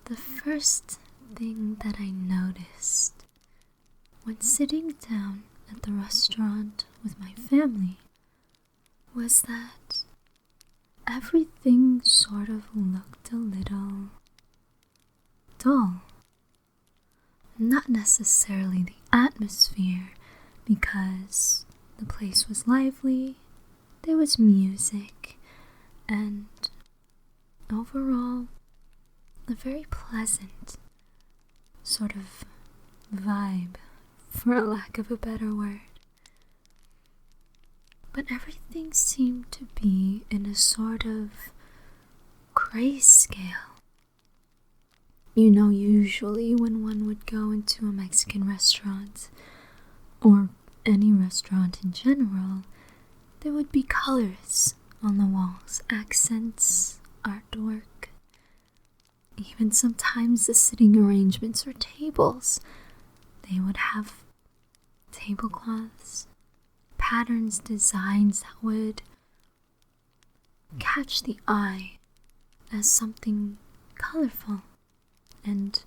The first thing that I noticed when sitting down at the restaurant with my family was that everything sort of looked a little dull. Not necessarily the atmosphere, because the place was lively, there was music, and overall, a very pleasant sort of vibe, for a lack of a better word. But everything seemed to be in a sort of grayscale. You know, usually when one would go into a Mexican restaurant, or any restaurant in general, there would be colors on the walls, accents, artwork, even sometimes the sitting arrangements or tables. They would have tablecloths, patterns, designs that would catch the eye as something colorful and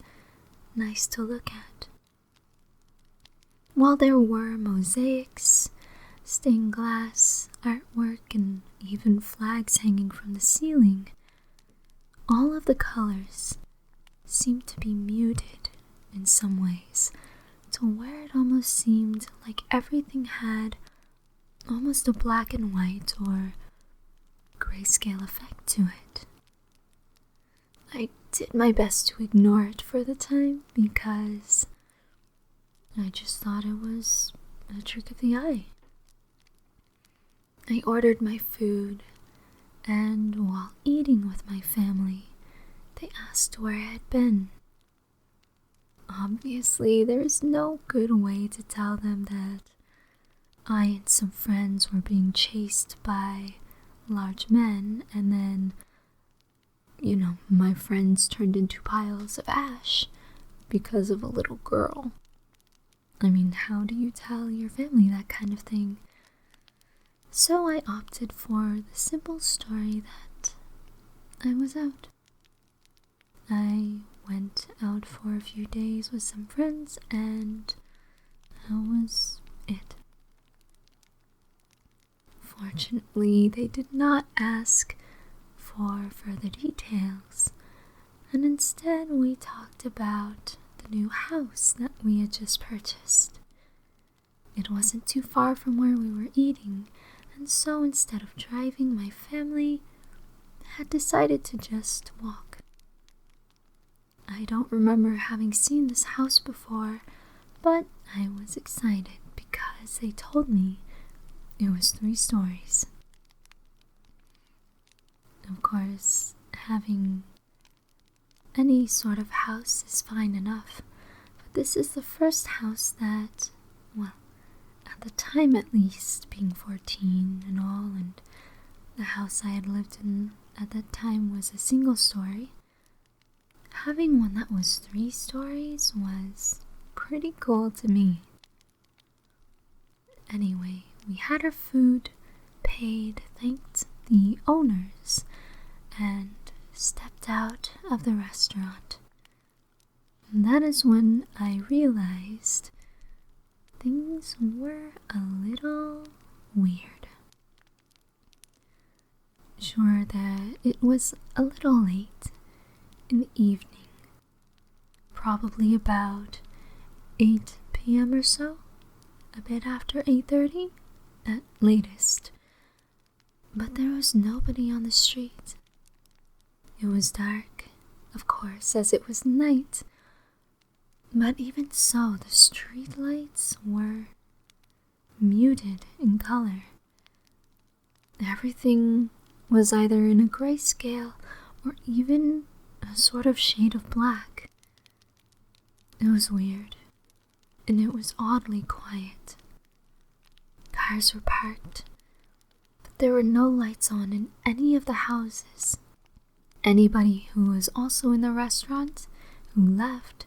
nice to look at. While there were mosaics, stained glass, artwork, and even flags hanging from the ceiling, all of the colors seemed to be muted in some ways, to where it almost seemed like everything had almost a black and white or grayscale effect to it. I did my best to ignore it for the time because I just thought it was a trick of the eye. I ordered my food, and while eating with my family, they asked where I had been. Obviously, there is no good way to tell them that I and some friends were being chased by large men, and then, my friends turned into piles of ash because of a little girl. I mean, how do you tell your family that kind of thing? So I opted for the simple story that I was out. I went out for a few days with some friends, and that was it. Fortunately, they did not ask for further details, and instead we talked about the new house that we had just purchased. It wasn't too far from where we were eating, and so instead of driving, my family had decided to just walk. I don't remember having seen this house before, but I was excited because they told me it was 3 stories. Of course, having any sort of house is fine enough, but this is the first house that, at the time at least, being 14 and all, and the house I had lived in at that time was a single story, having one that was 3 stories was pretty cool to me. Anyway, we had our food, paid, thanked the owners, and stepped out of the restaurant. And that is when I realized things were a little weird. Sure that it was a little late in the evening, probably about 8 p.m. or so, a bit after 8:30 at latest, but there was nobody on the street. It was dark, of course, as it was night, but even so, the street lights were muted in color. Everything was either in a grayscale or even a sort of shade of black. It was weird, and it was oddly quiet. Cars were parked, but there were no lights on in any of the houses. Anybody who was also in the restaurant who left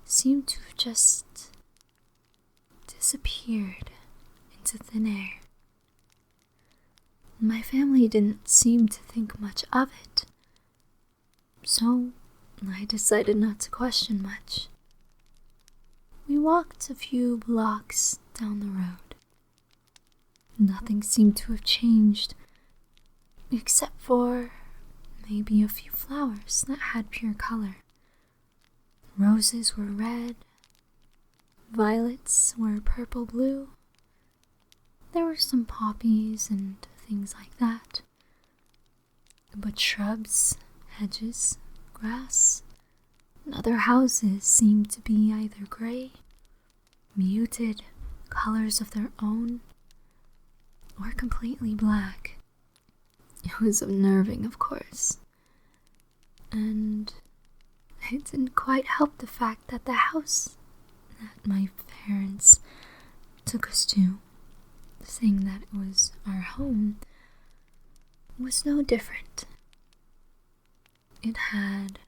seemed to have just disappeared into thin air. My family didn't seem to think much of it, so I decided not to question much. We walked a few blocks down the road. Nothing seemed to have changed, except for maybe a few flowers that had pure color. Roses were red, violets were purple-blue. There were some poppies and things like that. But shrubs, hedges, grass, and other houses seemed to be either gray, muted colors of their own, or completely black. It was unnerving, of course. And it didn't quite help the fact that the house that my parents took us to, saying that it was our home, was no different. It had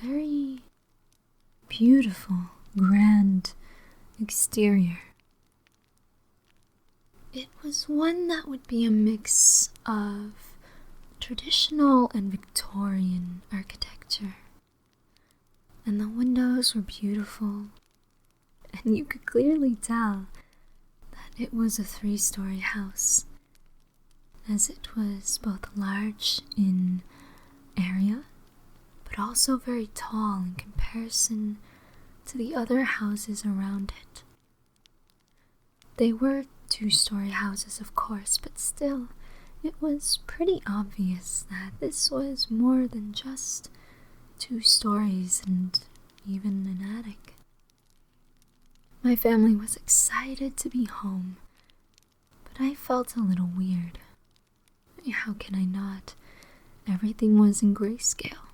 a very beautiful, grand exterior. It was one that would be a mix of traditional and Victorian architecture. And the windows were beautiful, and you could clearly tell that it was a 3-story house, as it was both large in area, but also very tall in comparison to the other houses around it. They were 2-story houses, of course, but still, it was pretty obvious that this was more than just 2 stories and even an attic. My family was excited to be home, but I felt a little weird. How can I not? Everything was in grayscale.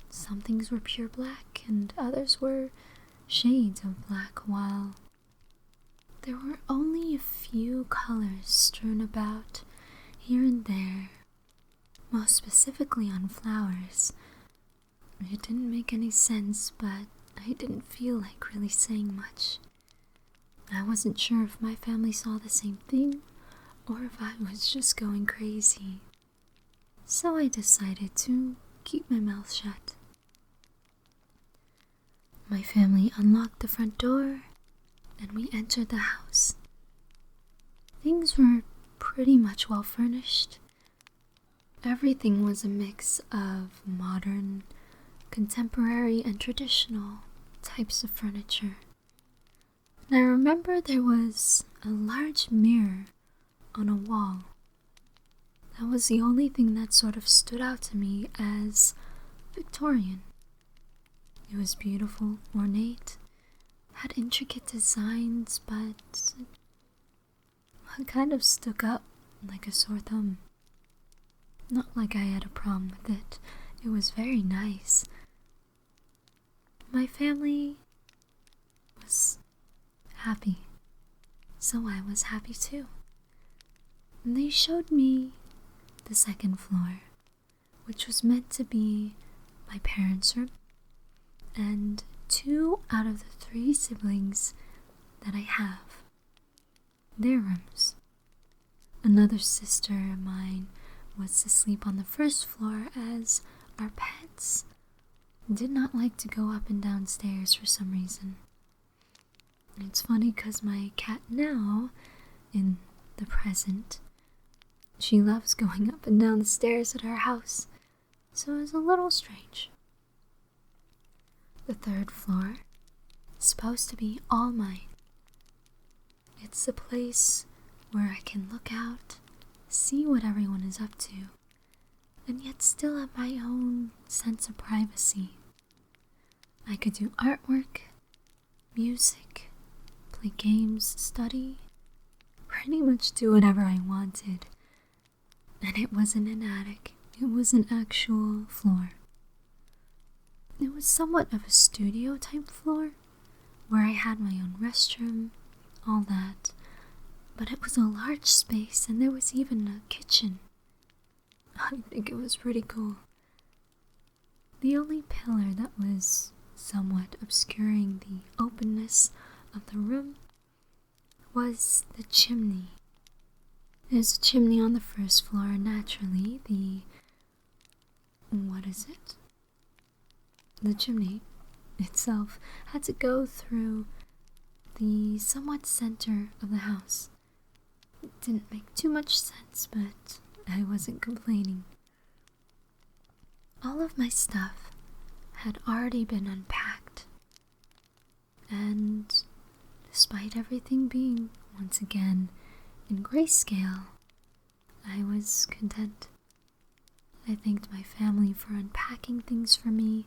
Some things were pure black and others were shades of black, while there were only a few colors strewn about here and there, most specifically on flowers. It didn't make any sense, but I didn't feel like really saying much. I wasn't sure if my family saw the same thing, or if I was just going crazy. So I decided to keep my mouth shut. My family unlocked the front door, and we entered the house. Things were pretty much well furnished. Everything was a mix of modern, contemporary, and traditional types of furniture. And I remember there was a large mirror on a wall. That was the only thing that sort of stood out to me as Victorian. It was beautiful, ornate, had intricate designs, but it kind of stuck up like a sore thumb. Not like I had a problem with it. It was very nice. My family was happy, so I was happy too. And they showed me the second floor, which was meant to be my parents' room, and 2 out of the 3 siblings that I have, their rooms. Another sister of mine was to sleep on the first floor, as our pets did not like to go up and down stairs for some reason. It's funny because my cat now, in the present, she loves going up and down the stairs at our house, so it was a little strange. The third floor is supposed to be all mine. It's a place where I can look out, see what everyone is up to, and yet still have my own sense of privacy. I could do artwork, music, play games, study, pretty much do whatever I wanted. And it wasn't an attic, it was an actual floor. It was somewhat of a studio type floor, where I had my own restroom, all that, but it was a large space and there was even a kitchen. I think it was pretty cool. The only pillar that was somewhat obscuring the openness of the room was the chimney. There's a chimney on the first floor, naturally. What is it? the chimney itself had to go through the somewhat center of the house. It didn't make too much sense, but I wasn't complaining. All of my stuff had already been unpacked, and despite everything being, once again, in grayscale, I was content. I thanked my family for unpacking things for me,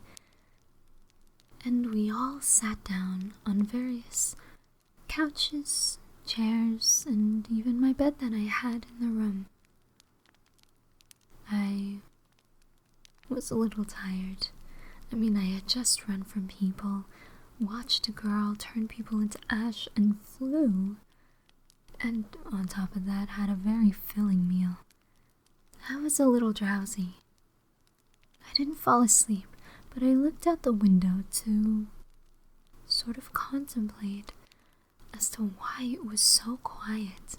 and we all sat down on various couches, chairs, and even my bed that I had in the room. I was a little tired. I had just run from people, watched a girl turn people into ash, and flew. And on top of that, had a very filling meal. I was a little drowsy. I didn't fall asleep, but I looked out the window to sort of contemplate as to why it was so quiet.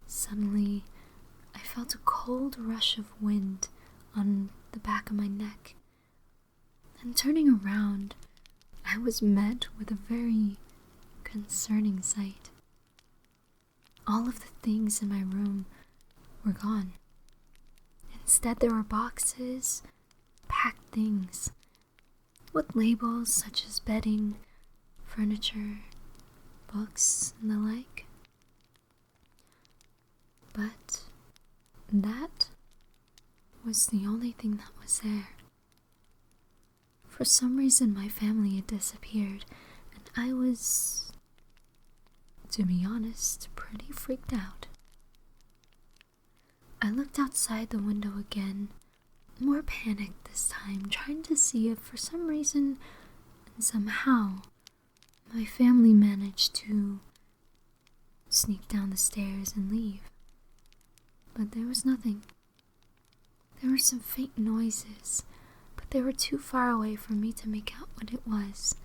Suddenly, I felt a cold rush of wind on the back of my neck, and turning around, I was met with a very concerning sight. All of the things in my room were gone. Instead, there were boxes, packed things, with labels such as bedding, furniture, books, and the like. But that was the only thing that was there. For some reason, my family had disappeared, and I was, to be honest, pretty freaked out. I looked outside the window again, more panicked this time, trying to see if for some reason and somehow my family managed to sneak down the stairs and leave. But there was nothing. There were some faint noises, but they were too far away for me to make out what it was.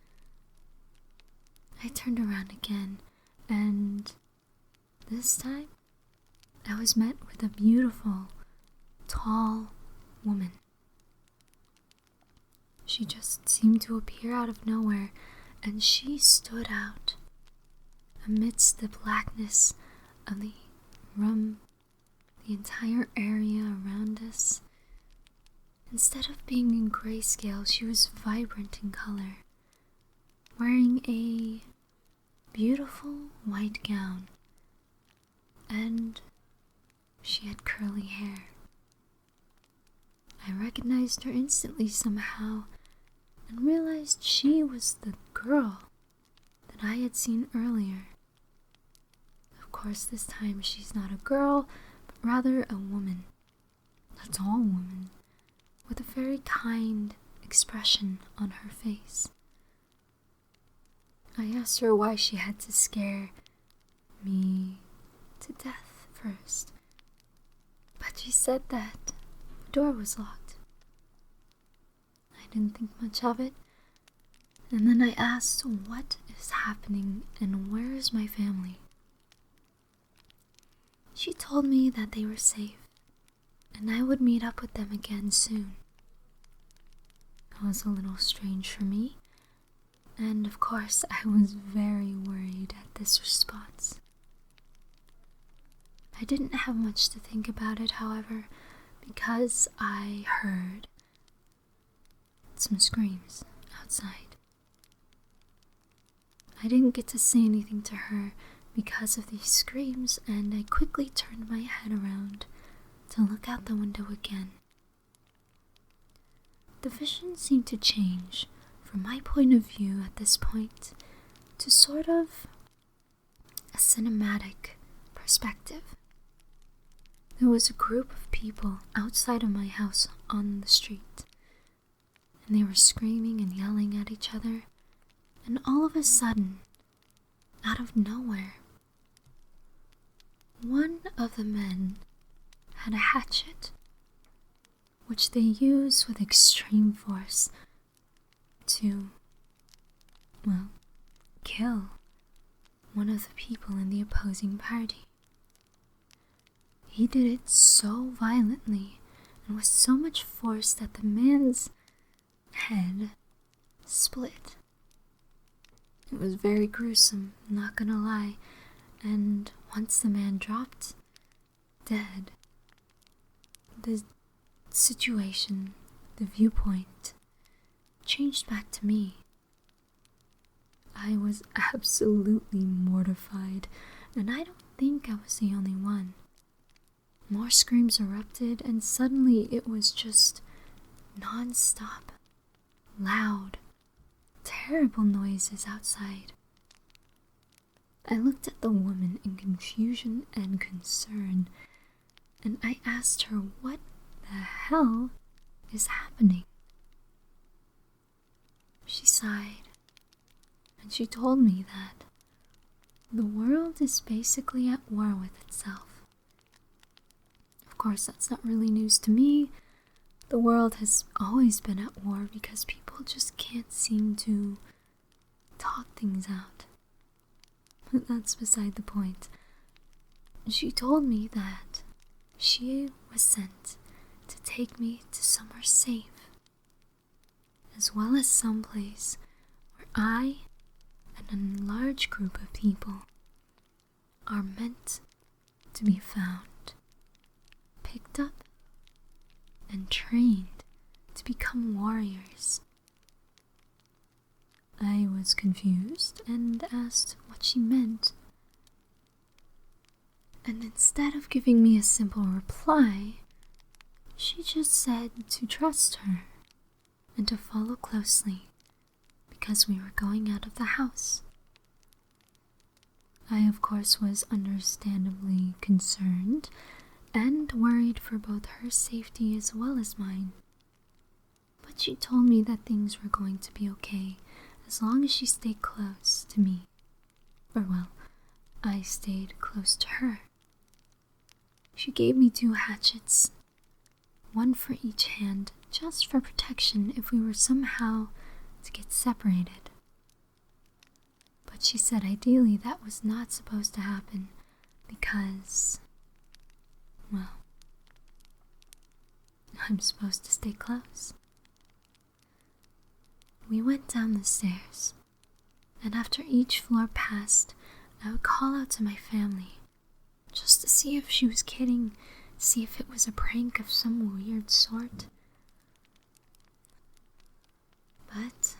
I turned around again, and this time I was met with a beautiful, tall woman. She just seemed to appear out of nowhere, and she stood out amidst the blackness of the room, the entire area around us. Instead of being in grayscale, she was vibrant in color, wearing a beautiful white gown, and she had curly hair. I recognized her instantly somehow, and realized she was the girl that I had seen earlier. Of course, this time she's not a girl, but rather a woman, a tall woman, with a very kind expression on her face. I asked her why she had to scare me to death first, but she said that the door was locked. I didn't think much of it, and then I asked what is happening and where is my family. She told me that they were safe, and I would meet up with them again soon. It was a little strange for me, and of course I was very worried at this response. I didn't have much to think about it, however, because I heard some screams outside. I didn't get to say anything to her because of these screams, and I quickly turned my head around to look out the window again. The vision seemed to change from my point of view at this point to sort of a cinematic perspective. There was a group of people outside of my house on the street, and they were screaming and yelling at each other, and all of a sudden, out of nowhere, one of the men had a hatchet, which they use with extreme force to, kill one of the people in the opposing party. He did it so violently and with so much force that the man's head split. It was very gruesome, not gonna lie, and once the man dropped dead, the situation, the viewpoint, changed back to me. I was absolutely mortified, and I don't think I was the only one. More screams erupted, and suddenly it was just non-stop, loud, terrible noises outside. I looked at the woman in confusion and concern, and I asked her what the hell is happening. She sighed, and she told me that the world is basically at war with itself. Of course, that's not really news to me. The world has always been at war because people just can't seem to talk things out. But that's beside the point. She told me that she was sent to take me to somewhere safe, as well as someplace where I and a large group of people are meant to be found, picked up, and trained to become warriors. I was confused and asked what she meant. And instead of giving me a simple reply, she just said to trust her and to follow closely because we were going out of the house. I, of course, was understandably concerned and worried for both her safety as well as mine. But she told me that things were going to be okay as long as she stayed close to me. Or well, I stayed close to her. She gave me 2 hatchets, one for each hand, just for protection if we were somehow to get separated. But she said ideally that was not supposed to happen because, well, I'm supposed to stay close. We went down the stairs, and after each floor passed, I would call out to my family, just to see if she was kidding, see if it was a prank of some weird sort. But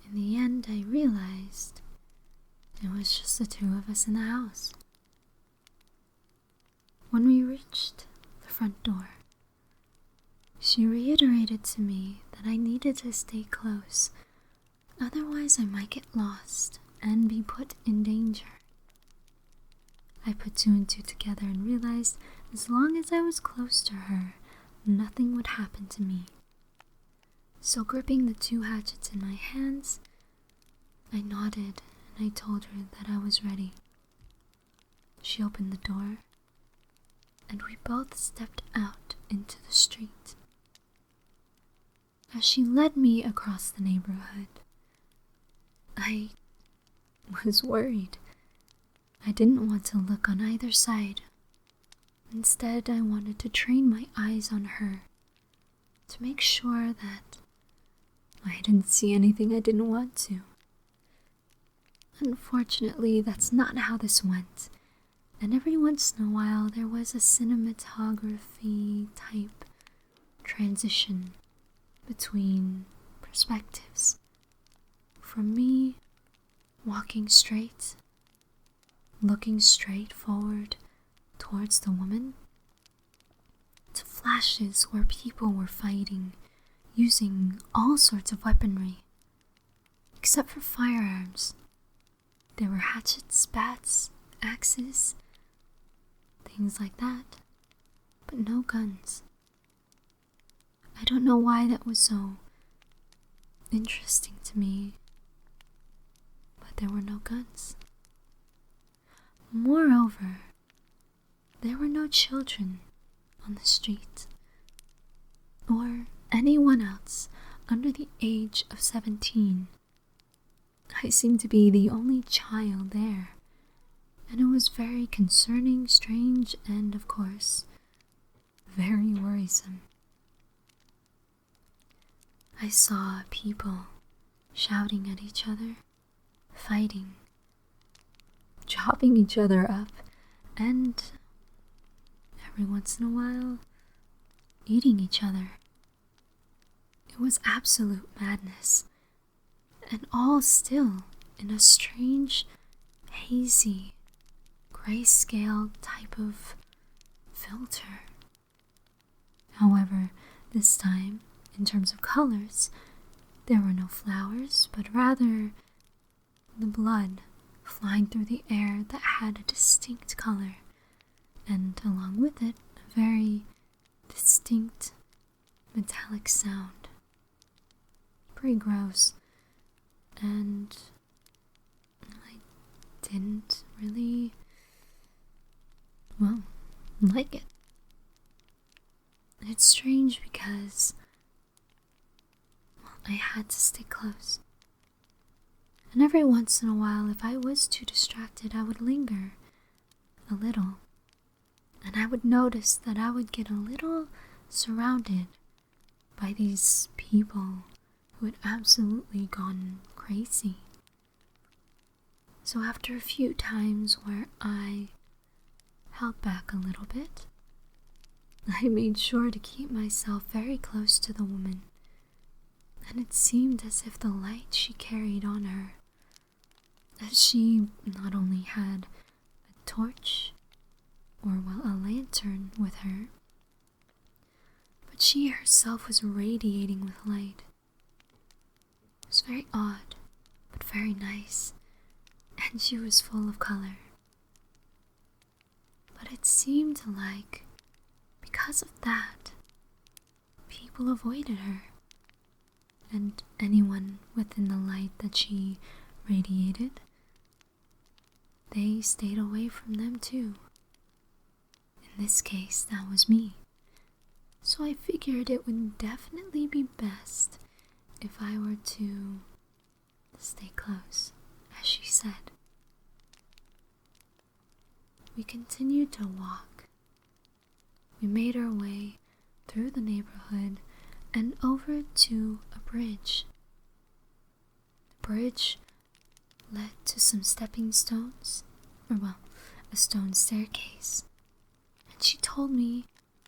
in the end, I realized it was just the 2 of us in the house. When we reached the front door, she reiterated to me that I needed to stay close, otherwise I might get lost and be put in danger. I put 2 and 2 together and realized as long as I was close to her, nothing would happen to me. So gripping the 2 hatchets in my hands, I nodded and I told her that I was ready. She opened the door, and we both stepped out into the street. As she led me across the neighborhood, I was worried. I didn't want to look on either side. Instead, I wanted to train my eyes on her to make sure that I didn't see anything I didn't want to. Unfortunately, that's not how this went, and every once in a while there was a cinematography type transition between perspectives. From me walking straight, looking straight forward towards the woman, to flashes where people were fighting, using all sorts of weaponry. Except for firearms. There were hatchets, bats, axes, things like that, but no guns. I don't know why that was so interesting to me, but there were no guns. Moreover, there were no children on the street, or anyone else under the age of 17. I seemed to be the only child there, and it was very concerning, strange, and, of course, very worrisome. I saw people shouting at each other, fighting, chopping each other up, and every once in a while, eating each other. It was absolute madness, and all still in a strange, hazy, grayscale type of filter. However, this time, in terms of colors, there were no flowers, but rather the blood flying through the air that had a distinct color, and along with it, a very distinct metallic sound. Pretty gross, and I didn't really, like it. It's strange because, I had to stay close. And every once in a while, if I was too distracted, I would linger a little. And I would notice that I would get a little surrounded by these people who had absolutely gone crazy. So after a few times where I held back a little bit, I made sure to keep myself very close to the woman, and it seemed as if the light she carried on her, as she not only had a torch, or a lantern with her, but she herself was radiating with light. It was very odd, but very nice, and she was full of color. But it seemed like, because of that, people avoided her, and anyone within the light that she radiated, they stayed away from them too. In this case, that was me. So I figured it would definitely be best if I were to stay close, as she said. We continued to walk. We made our way through the neighborhood and over to a bridge. The bridge led to some stepping stones, a stone staircase. And she told me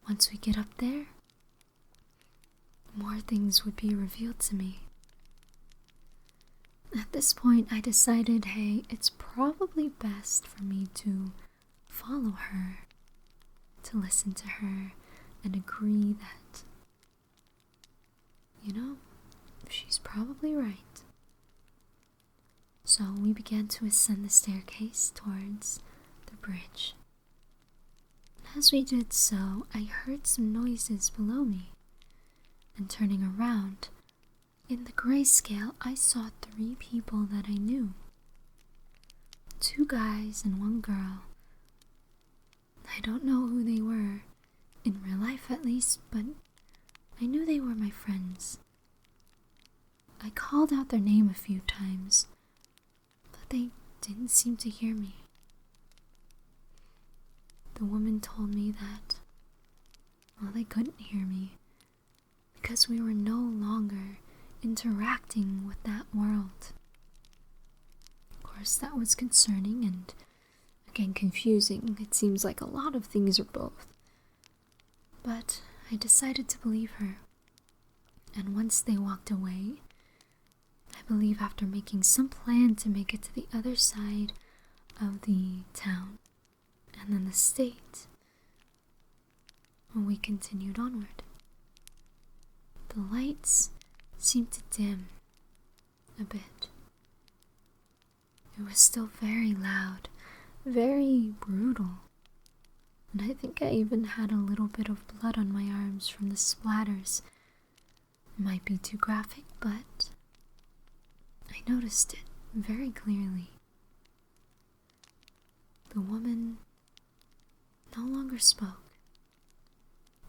once we get up there, more things would be revealed to me. At this point, I decided, hey, it's probably best for me to follow her, to listen to her, and agree that, she's probably right. So we began to ascend the staircase towards the bridge. As we did so, I heard some noises below me, and turning around, in the grayscale, I saw 3 people that I knew. 2 guys and 1 girl. I don't know who they were, in real life at least, but I knew they were my friends. I called out their name a few times, but they didn't seem to hear me. The woman told me that, they couldn't hear me because we were no longer interacting with that world. Of course, that was concerning and, again, confusing. It seems like a lot of things are both. But I decided to believe her. And once they walked away, I believe after making some plan to make it to the other side of the town, and then the state, we continued onward. The lights seemed to dim a bit. It was still very loud, very brutal, and I think I even had a little bit of blood on my arms from the splatters. Might be too graphic, but I noticed it very clearly. The woman no longer spoke,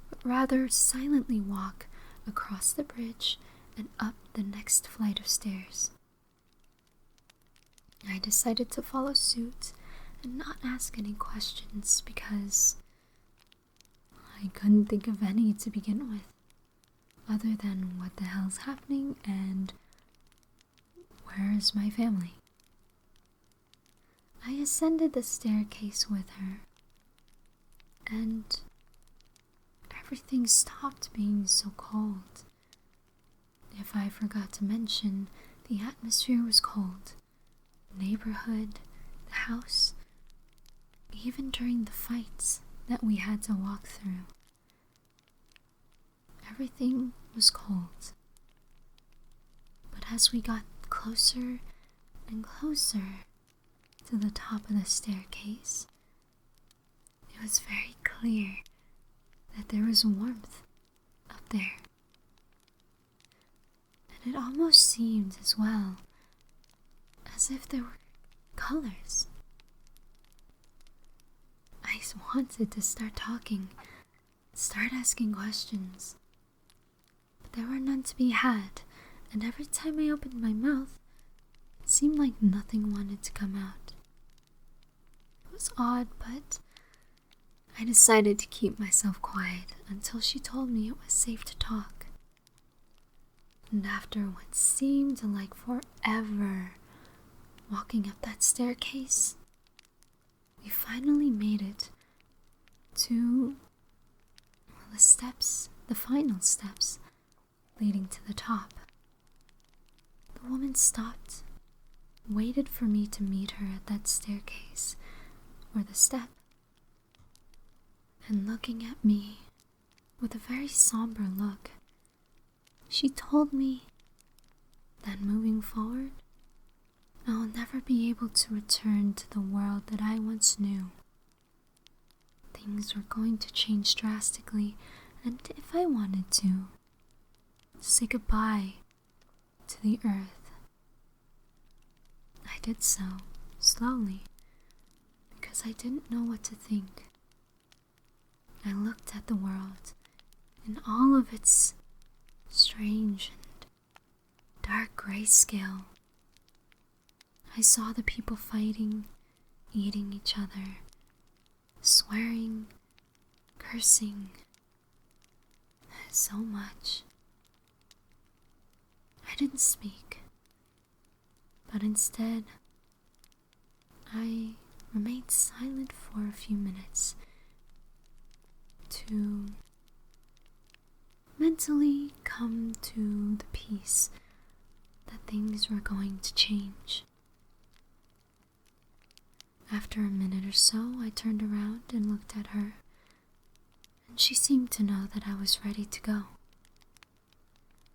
but rather silently walked across the bridge and up the next flight of stairs. I decided to follow suit and not ask any questions because I couldn't think of any to begin with. other than what the hell's happening and where is my family. I ascended the staircase with her, and everything stopped being so cold. If I forgot to mention, the atmosphere was cold. The neighborhood, the house, even during the fights that we had to walk through. Everything was cold. But as we got closer and closer to the top of the staircase, it was very clear that there was warmth up there. And it almost seemed as well as if there were colors. I wanted to start talking, start asking questions, but there were none to be had, and every time I opened my mouth, it seemed like nothing wanted to come out. It was odd, but I decided to keep myself quiet until she told me it was safe to talk. And after what seemed like forever walking up that staircase, we finally made it to the steps, the final steps leading to the top. The woman stopped, waited for me to meet her at that staircase or the step, and looking at me with a very somber look, she told me that moving forward, I will never be able to return to the world that I once knew. Things were going to change drastically, and if I wanted to, say goodbye to the earth. I did so, slowly, because I didn't know what to think. I looked at the world in all of its strange and dark grayscale. I saw the people fighting, eating each other, swearing, cursing, so much. I didn't speak, but instead, I remained silent for a few minutes to mentally come to the peace that things were going to change. After a minute or so, I turned around and looked at her, and she seemed to know that I was ready to go.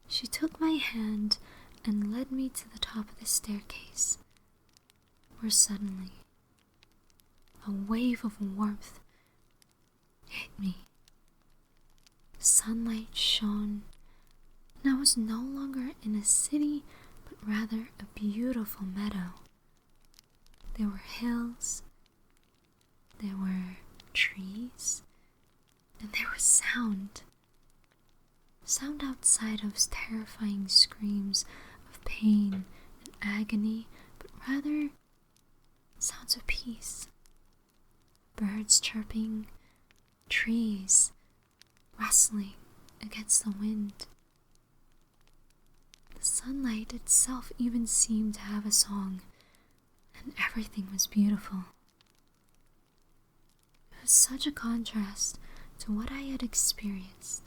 She took my hand and led me to the top of the staircase, where suddenly a wave of warmth hit me. Sunlight shone, and I was no longer in a city, but rather a beautiful meadow. There were hills, there were trees, and there was sound. Sound outside of terrifying screams of pain and agony, but rather sounds of peace. Birds chirping, trees rustling against the wind. The sunlight itself even seemed to have a song, and everything was beautiful. It was such a contrast to what I had experienced.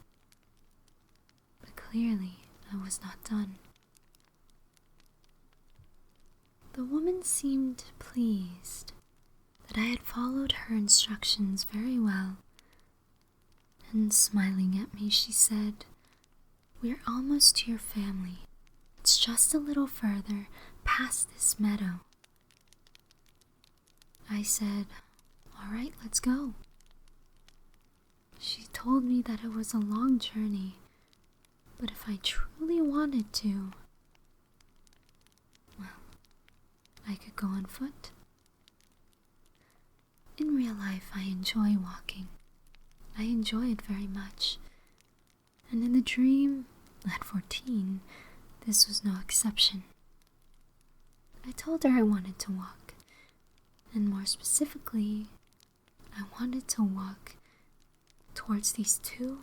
But clearly, I was not done. The woman seemed pleased that I had followed her instructions very well, and smiling at me, she said, "We're almost to your family. It's just a little further past this meadow." I said, "All right, let's go." She told me that it was a long journey, but if I truly wanted to, well, I could go on foot. In real life, I enjoy walking. I enjoy it very much. And in the dream, at 14, this was no exception. I told her I wanted to walk, and more specifically, I wanted to walk towards these two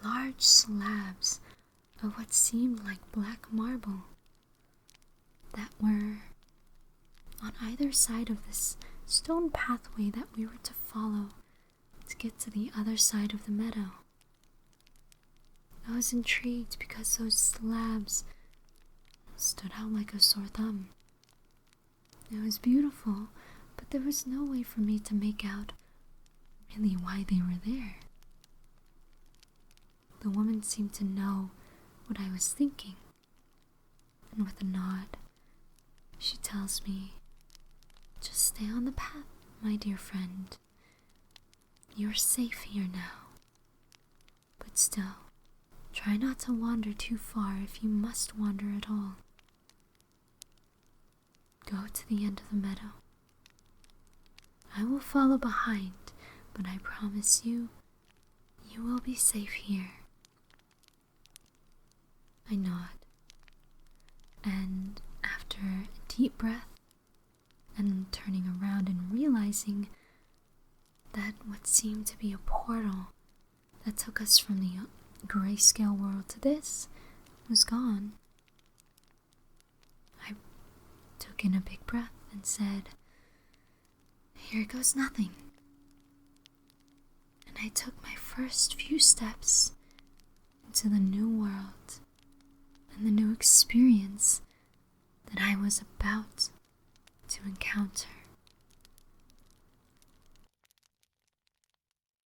large slabs of what seemed like black marble that were on either side of this stone pathway that we were to follow to get to the other side of the meadow. I was intrigued because those slabs stood out like a sore thumb. It was beautiful, but there was no way for me to make out really why they were there. The woman seemed to know what I was thinking, and with a nod, she tells me, "Just stay on the path, my dear friend. You're safe here now. But still, try not to wander too far if you must wander at all. Go to the end of the meadow. I will follow behind, but I promise you, you will be safe here." I nod, and after a deep breath and turning around and realizing that what seemed to be a portal that took us from the grayscale world to this was gone, I took in a big breath and said, "Here goes nothing." And I took my first few steps into the new world and the new experience that I was about to encounter.